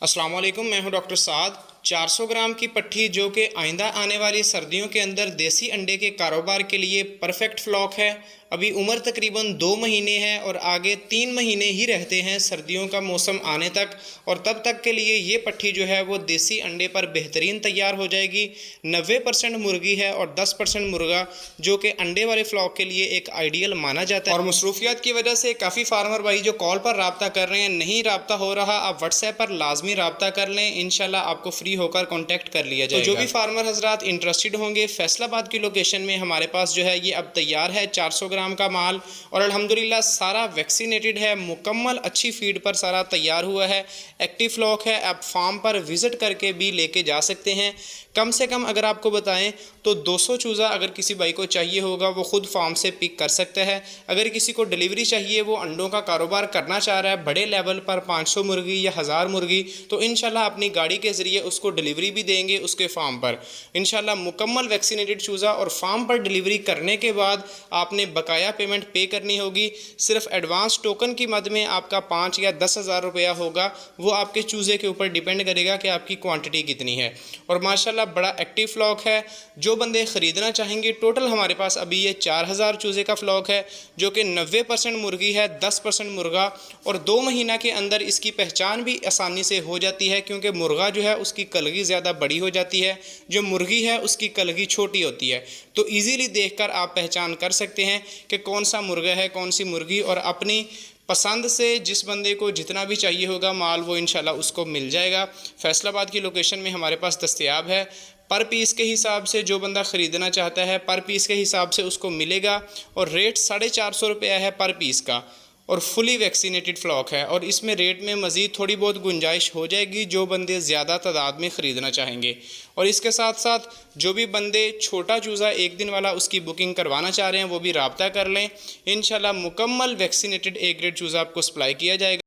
अस्सलाम वालेकुम, मैं हूं डॉक्टर साद। 400 ग्राम की पट्टी जो कि आइंदा आने वाली सर्दियों के अंदर देसी अंडे के कारोबार के लिए परफेक्ट फ्लॉक है। अभी उम्र तकरीबन 2 महीने है और आगे 3 महीने ही रहते हैं सर्दियों का मौसम आने तक, और तब तक के लिए ये पट्टी जो है वो देसी अंडे पर बेहतरीन तैयार हो जाएगी। 90% मुर्गी है और 10% मुर्गा, जो कि अंडे वाले फ्लॉक के लिए एक आइडियल माना जाता है। और मसरूफियात की वजह से काफ़ी फार्मर भाई जो कॉल पर रब्ता कर रहे हैं, नहीं रब्ता हो रहा, आप व्हाट्सएप पर लाजमी रब्ता कर लें, इंशाल्लाह आपको फ्री होकर कॉन्टैक्ट कर लिया जाएगा। तो जो भी फार्मर हजरात इंटरेस्टेड होंगे, फैसलाबाद की लोकेशन में हमारे पास जो है ये अब तैयार है 400 ग्राम का माल, और अल्हम्दुलिल्लाह सारा वैक्सीनेटेड है, मुकम्मल अच्छी फीड पर सारा तैयार हुआ है। एक्टिव फ्लॉक है, आप फार्म पर विज़िट करके भी लेके जा सकते हैं। कम से कम अगर आपको बताएं तो 200 चूज़ा अगर किसी भाई को चाहिए होगा वो खुद फार्म से पिक कर सकता है। अगर किसी को डिलीवरी चाहिए, वो अंडों का कारोबार करना चाह रहा है बड़े लेवल पर, 500 मुर्गी या 1000 मुर्गी, तो इंशाल्लाह अपनी गाड़ी के ज़रिए उसको डिलीवरी भी देंगे उसके फार्म पर। इंशाल्लाह मुकम्मल वैक्सीनेटेड चूज़ा, और फार्म पर डिलीवरी करने के बाद आपने बकाया पेमेंट पे करनी होगी। सिर्फ एडवांस टोकन की मद में आपका 5 या 10 हज़ार रुपया होगा, वो आपके चूज़े के ऊपर डिपेंड करेगा कि आपकी क्वांटिटी कितनी है। और माशाल्लाह बड़ा एक्टिव फ्लॉक है। जो बंदे ख़रीदना चाहेंगे, टोटल हमारे पास अभी ये 4000 चूज़े का फ्लॉक है, जो कि 90% मुर्गी है, 10% मुर्गा, और 2 महीना के अंदर इसकी पहचान भी आसानी से हो जाती है, क्योंकि मुर्गा जो है उसकी कलगी ज़्यादा बड़ी हो जाती है, जो मुर्गी है उसकी कलगी छोटी होती है। तो ईज़िली देखकर आप पहचान कर सकते हैं कि कौन सा मुर्गा है कौन सी मुर्गी, और अपनी पसंद से जिस बंदे को जितना भी चाहिए होगा माल, वो इंशाल्लाह उसको मिल जाएगा। फैसलाबाद की लोकेशन में हमारे पास दस्तयाब है। पर पीस के हिसाब से जो बंदा ख़रीदना चाहता है, पर पीस के हिसाब से उसको मिलेगा, और रेट 450 रुपया है पर पीस का, और फुली वैक्सीनेटेड फ्लॉक है। और इसमें रेट में मज़ीद थोड़ी बहुत गुंजाइश हो जाएगी जो बंदे ज़्यादा तादाद में ख़रीदना चाहेंगे। और इसके साथ साथ जो भी बंदे छोटा चूज़ा एक दिन वाला उसकी बुकिंग करवाना चाह रहे हैं, वो भी रब्ता कर लें। इंशाल्लाह मुकम्मल वैक्सीनेटेड ए ग्रेड चूज़ा आपको सप्लाई किया जाएगा।